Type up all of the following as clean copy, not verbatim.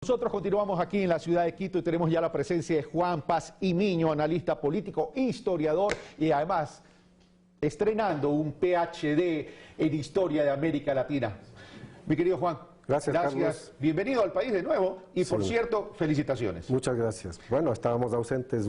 Nosotros continuamos aquí en la ciudad de Quito y tenemos ya la presencia de Juan Paz Imiño, analista político, historiador y además estrenando un PhD en Historia de América Latina. Mi querido Juan, gracias Carlos. Bienvenido al país de nuevo y por cierto, felicitaciones. Muchas gracias. Bueno, estábamos ausentes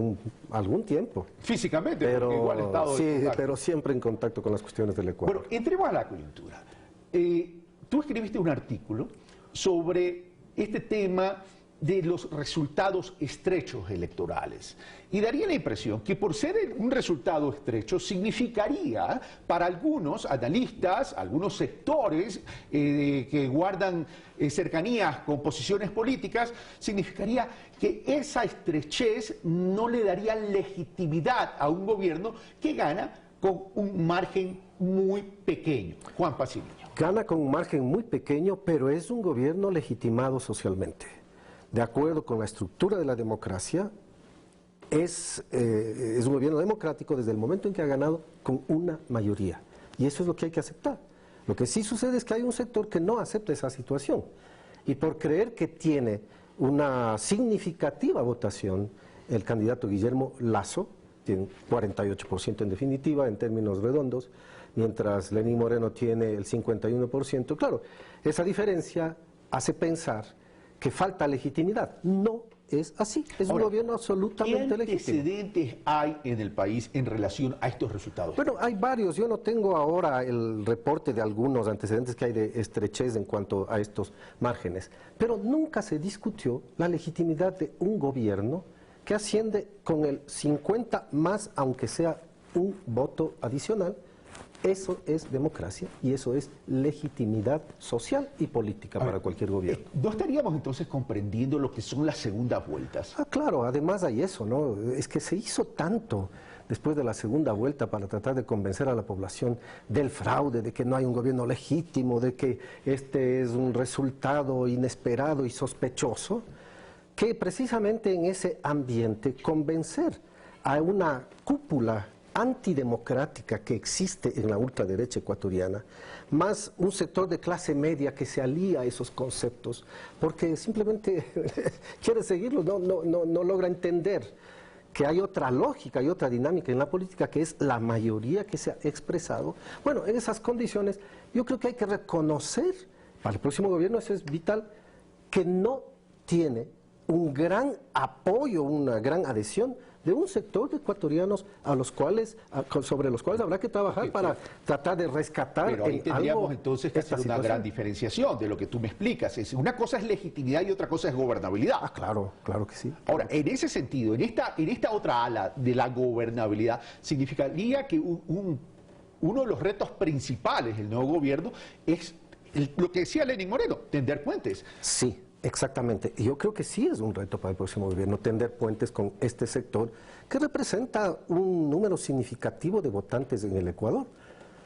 algún tiempo. Físicamente, pero igual he estado pero siempre en contacto con las cuestiones del Ecuador. Bueno, entremos a la coyuntura. Tú escribiste un artículo sobre este tema de los resultados estrechos electorales. Y daría la impresión que por ser un resultado estrecho significaría para algunos analistas, algunos sectores que guardan cercanías con posiciones políticas, significaría que esa estrechez no le daría legitimidad a un gobierno que gana con un margen muy pequeño. Juan Paz Imiño. Gana con un margen muy pequeño, pero es un gobierno legitimado socialmente. De acuerdo con la estructura de la democracia, es un gobierno democrático desde el momento en que ha ganado con una mayoría. Y eso es lo que hay que aceptar. Lo que sí sucede es que hay un sector que no acepta esa situación. Y por creer que tiene una significativa votación, el candidato Guillermo Lasso tiene 48% en definitiva, en términos redondos, mientras Lenín Moreno tiene el 51%. Claro, esa diferencia hace pensar que falta legitimidad. No es así, es un gobierno absolutamente legítimo. ¿Qué antecedentes hay en el país en relación a estos resultados? Bueno, hay varios. Yo no tengo ahora el reporte de algunos antecedentes que hay de estrechez en cuanto a estos márgenes, pero nunca se discutió la legitimidad de un gobierno que asciende con el 50 más, aunque sea un voto adicional. Eso es democracia y eso es legitimidad social y política para cualquier gobierno. ¿No estaríamos entonces comprendiendo lo que son las segundas vueltas? Ah, claro, además hay eso, ¿no? Es que se hizo tanto después de la segunda vuelta para tratar de convencer a la población del fraude, de que no hay un gobierno legítimo, de que este es un resultado inesperado y sospechoso, que precisamente en ese ambiente convencer a una cúpula antidemocrática que existe en la ultraderecha ecuatoriana, más un sector de clase media que se alía a esos conceptos, porque simplemente quiere seguirlos, no logra entender que hay otra lógica y otra dinámica en la política, que es la mayoría que se ha expresado. Bueno, en esas condiciones yo creo que hay que reconocer, para el próximo gobierno eso es vital, que no tiene un gran apoyo, una gran adhesión de un sector de ecuatorianos sobre los cuales habrá que trabajar para tratar de rescatar. Pero ahí tendríamos entonces que hacer una gran diferenciación de lo que tú me explicas. Una cosa es legitimidad y otra cosa es gobernabilidad. Ah, claro que sí. Ahora, en ese sentido, en esta otra ala de la gobernabilidad, significaría que uno de los retos principales del nuevo gobierno es lo que decía Lenín Moreno, tender puentes. Sí. Exactamente, y yo creo que sí es un reto para el próximo gobierno tender puentes con este sector que representa un número significativo de votantes en el Ecuador,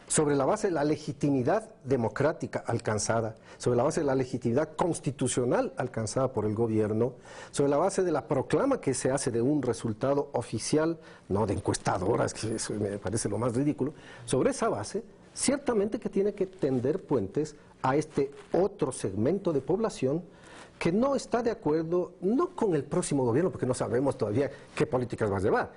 sobre la base de la legitimidad democrática alcanzada, sobre la base de la legitimidad constitucional alcanzada por el gobierno, sobre la base de la proclama que se hace de un resultado oficial, no de encuestadoras, que eso me parece lo más ridículo. Sobre esa base, ciertamente que tiene que tender puentes a este otro segmento de población que no está de acuerdo, no con el próximo gobierno, porque no sabemos todavía qué políticas va a llevar,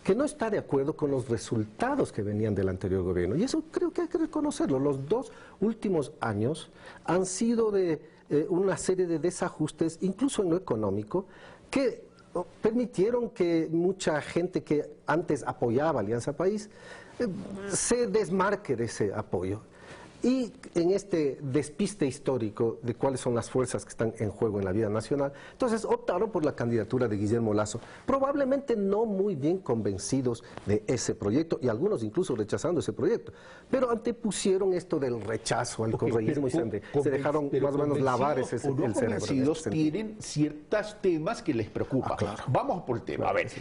que no está de acuerdo con los resultados que venían del anterior gobierno. Y eso creo que hay que reconocerlo. Los 2 últimos años han sido de una serie de desajustes, incluso en lo económico, que permitieron que mucha gente que antes apoyaba Alianza País se desmarque de ese apoyo. Y en este despiste histórico de cuáles son las fuerzas que están en juego en la vida nacional, entonces optaron por la candidatura de Guillermo Lasso, probablemente no muy bien convencidos de ese proyecto, y algunos incluso rechazando ese proyecto, pero antepusieron esto del rechazo al correísmo y se dejaron más o menos lavar el cerebro. Tienen ciertos temas que les preocupan. Ah, claro. Vamos por el tema. A ver,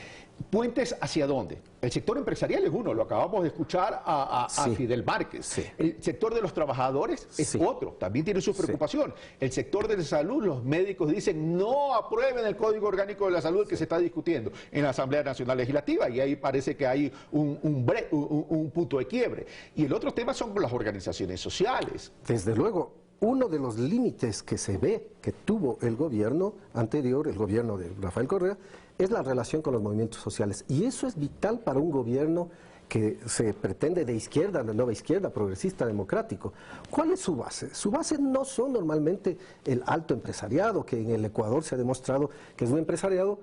¿puentes hacia dónde? El sector empresarial es uno, lo acabamos de escuchar a Fidel Márquez. Sí. El sector de los trabajadores es otro, también tiene su preocupación. El sector de la salud, los médicos dicen no aprueben el Código Orgánico de la Salud que se está discutiendo en la Asamblea Nacional Legislativa, y ahí parece que hay un punto de quiebre. Y el otro tema son las organizaciones sociales. Desde luego, uno de los límites que se ve que tuvo el gobierno anterior, el gobierno de Rafael Correa, es la relación con los movimientos sociales. Y eso es vital para un gobierno que se pretende de izquierda, de nueva izquierda, progresista, democrático. ¿Cuál es su base? Su base no son normalmente el alto empresariado, que en el Ecuador se ha demostrado que es un empresariado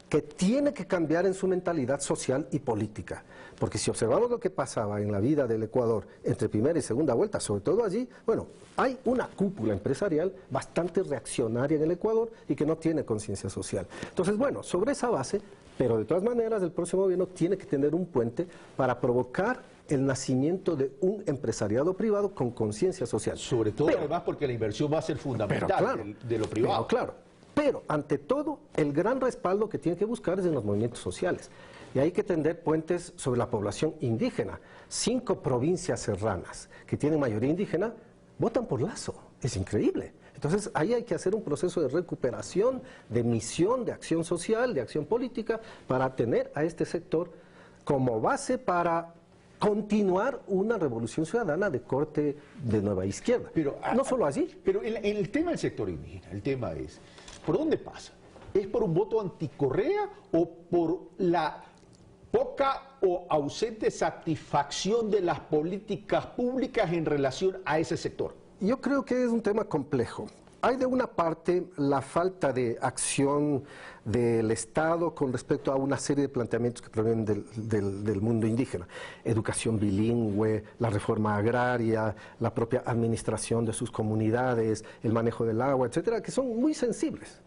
que tiene que cambiar en su mentalidad social y política. Porque si observamos lo que pasaba en la vida del Ecuador entre primera y segunda vuelta, sobre todo allí, bueno, hay una cúpula empresarial bastante reaccionaria en el Ecuador y que no tiene conciencia social. Entonces, bueno, sobre esa base, pero de todas maneras el próximo gobierno tiene que tener un puente para provocar el nacimiento de un empresariado privado con conciencia social. Sobre todo, además, porque la inversión va a ser fundamental de lo privado. Pero, ante todo, el gran respaldo que tiene que buscar es en los movimientos sociales. Y hay que tender puentes sobre la población indígena. 5 provincias serranas que tienen mayoría indígena votan por Lasso. Es increíble. Entonces, ahí hay que hacer un proceso de recuperación, de misión, de acción social, de acción política, para tener a este sector como base para continuar una revolución ciudadana de corte de nueva izquierda. Pero, no solo allí. Pero en el tema del sector indígena, el tema es, ¿por dónde pasa? ¿Es por un voto anticorrea o por la poca o ausente satisfacción de las políticas públicas en relación a ese sector? Yo creo que es un tema complejo. Hay de una parte la falta de acción del Estado con respecto a una serie de planteamientos que provienen del mundo indígena. Educación bilingüe, la reforma agraria, la propia administración de sus comunidades, el manejo del agua, etcétera, que son muy sensibles.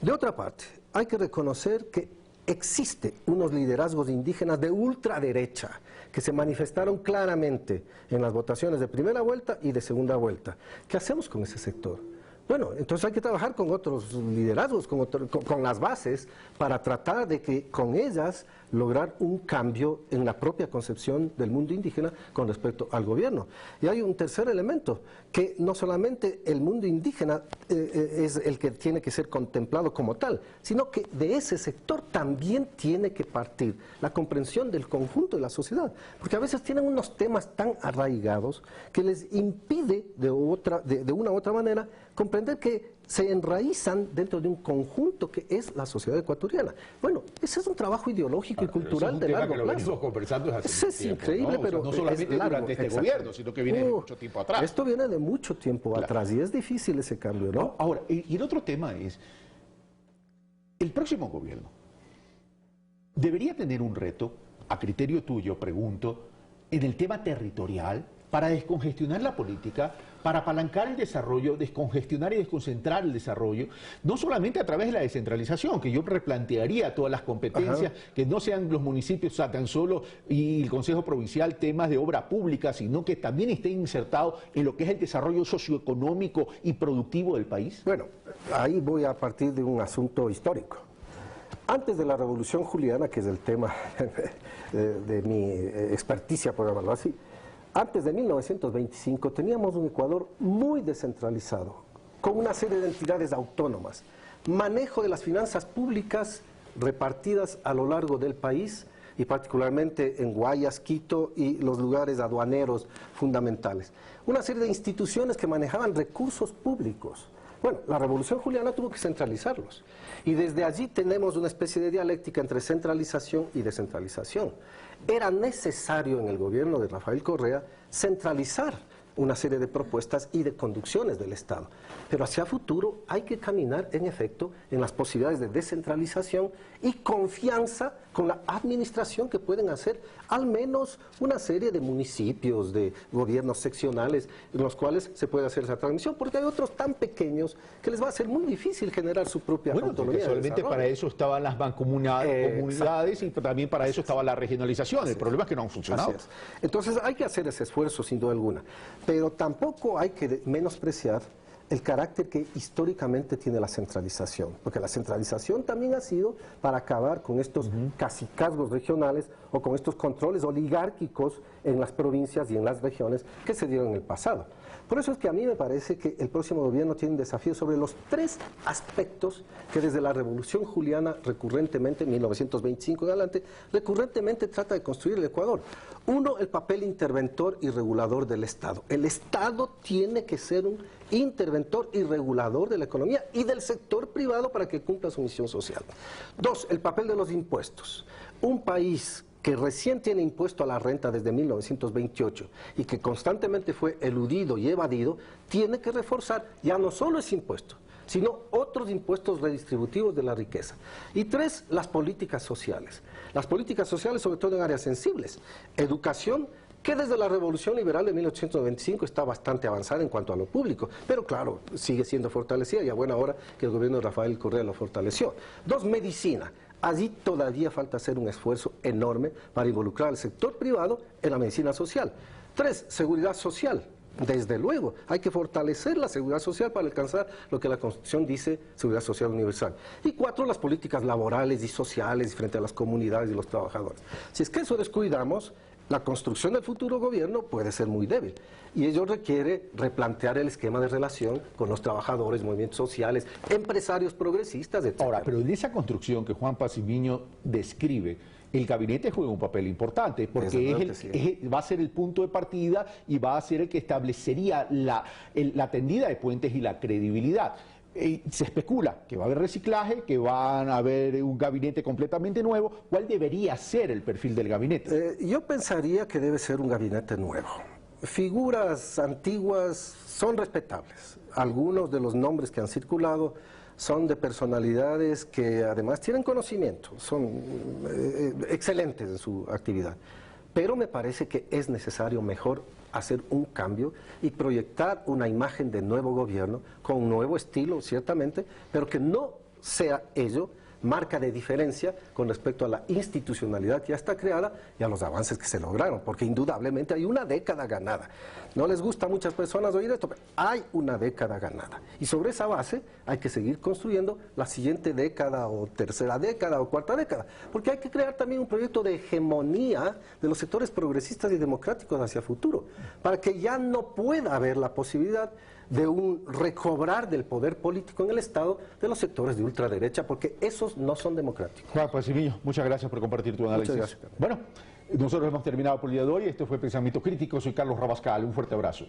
De otra parte, hay que reconocer que existen unos liderazgos indígenas de ultraderecha que se manifestaron claramente en las votaciones de primera vuelta y de segunda vuelta. ¿Qué hacemos con ese sector? Bueno, entonces hay que trabajar con otros liderazgos, con las bases, para tratar de que con ellas lograr un cambio en la propia concepción del mundo indígena con respecto al gobierno. Y hay un tercer elemento, que no solamente el mundo indígena es el que tiene que ser contemplado como tal, sino que de ese sector también tiene que partir la comprensión del conjunto de la sociedad, porque a veces tienen unos temas tan arraigados que les impide de una u otra manera comprender que se enraizan dentro de un conjunto que es la sociedad ecuatoriana. Bueno, ese es un trabajo ideológico y cultural de largo plazo. Venimos conversando hace Eso es tiempo, increíble, ¿no? pero no solamente es largo, durante este gobierno, sino que viene de mucho tiempo atrás. Esto viene de mucho tiempo atrás y es difícil ese cambio, ¿no? Ahora, y el otro tema es, el próximo gobierno debería tener un reto, a criterio tuyo, pregunto, en el tema territorial, para descongestionar la política, para apalancar el desarrollo, descongestionar y desconcentrar el desarrollo, no solamente a través de la descentralización, que yo replantearía todas las competencias, que no sean los municipios, o sea, tan solo y el Consejo Provincial temas de obra pública, sino que también esté insertado en lo que es el desarrollo socioeconómico y productivo del país. Bueno, ahí voy a partir de un asunto histórico. Antes de la Revolución Juliana, que es el tema de mi experticia, por llamarlo así, antes de 1925 teníamos un Ecuador muy descentralizado, con una serie de entidades autónomas, manejo de las finanzas públicas repartidas a lo largo del país y particularmente en Guayas, Quito y los lugares aduaneros fundamentales. Una serie de instituciones que manejaban recursos públicos. Bueno, la Revolución Juliana tuvo que centralizarlos y desde allí tenemos una especie de dialéctica entre centralización y descentralización. Era necesario en el gobierno de Rafael Correa centralizar una serie de propuestas y de conducciones del Estado. Pero hacia futuro hay que caminar, en efecto, en las posibilidades de descentralización y confianza con la administración que pueden hacer al menos una serie de municipios, de gobiernos seccionales, en los cuales se puede hacer esa transmisión, porque hay otros tan pequeños que les va a ser muy difícil generar su propia autonomía. Solamente para eso estaban las mancomunidades y también para eso estaba la regionalización. El problema es que no han funcionado. Entonces hay que hacer ese esfuerzo, sin duda alguna. Pero tampoco hay que menospreciar el carácter que históricamente tiene la centralización, porque la centralización también ha sido para acabar con estos cacicazgos regionales o con estos controles oligárquicos en las provincias y en las regiones que se dieron en el pasado. Por eso es que a mí me parece que el próximo gobierno tiene un desafío sobre los 3 aspectos que desde la Revolución Juliana recurrentemente, en 1925 en adelante, recurrentemente trata de construir el Ecuador. Uno, el papel interventor y regulador del Estado. El Estado tiene que ser un interventor y regulador de la economía y del sector privado para que cumpla su misión social. 2, el papel de los impuestos. Un país que recién tiene impuesto a la renta desde 1928 y que constantemente fue eludido y evadido, tiene que reforzar ya no solo ese impuesto, sino otros impuestos redistributivos de la riqueza. Y 3, las políticas sociales. Las políticas sociales, sobre todo en áreas sensibles. Educación, que desde la Revolución Liberal de 1895 está bastante avanzada en cuanto a lo público, pero claro, sigue siendo fortalecida y a buena hora que el gobierno de Rafael Correa lo fortaleció. 2, medicina. Allí todavía falta hacer un esfuerzo enorme para involucrar al sector privado en la medicina social. 3, seguridad social. Desde luego, hay que fortalecer la seguridad social para alcanzar lo que la Constitución dice, seguridad social universal. Y 4, las políticas laborales y sociales frente a las comunidades y los trabajadores. Si es que eso descuidamos, la construcción del futuro gobierno puede ser muy débil y ello requiere replantear el esquema de relación con los trabajadores, movimientos sociales, empresarios progresistas, etc. Ahora, pero en esa construcción que Juan Pazmiño describe, el gabinete juega un papel importante porque va a ser el punto de partida y va a ser el que establecería la tendida de puentes y la credibilidad. Se especula que va a haber reciclaje, que van a haber un gabinete completamente nuevo. ¿Cuál debería ser el perfil del gabinete? Yo pensaría que debe ser un gabinete nuevo. Figuras antiguas son respetables. Algunos de los nombres que han circulado son de personalidades que además tienen conocimiento, son excelentes en su actividad. Pero me parece que es necesario mejor hacer un cambio y proyectar una imagen de nuevo gobierno con un nuevo estilo, ciertamente, pero que no sea ello marca de diferencia con respecto a la institucionalidad que ya está creada y a los avances que se lograron, porque indudablemente hay una década ganada. No les gusta a muchas personas oír esto, pero hay una década ganada. Y sobre esa base hay que seguir construyendo la siguiente década o tercera década o cuarta década, porque hay que crear también un proyecto de hegemonía de los sectores progresistas y democráticos hacia el futuro, para que ya no pueda haber la posibilidad de un recobrar del poder político en el Estado de los sectores de ultraderecha, porque esos no son democráticos. Juan Pazmiño, muchas gracias por compartir tu análisis. Muchas gracias. Bueno, nosotros hemos terminado por el día de hoy. Este fue Pensamiento Crítico. Soy Carlos Rabascal. Un fuerte abrazo.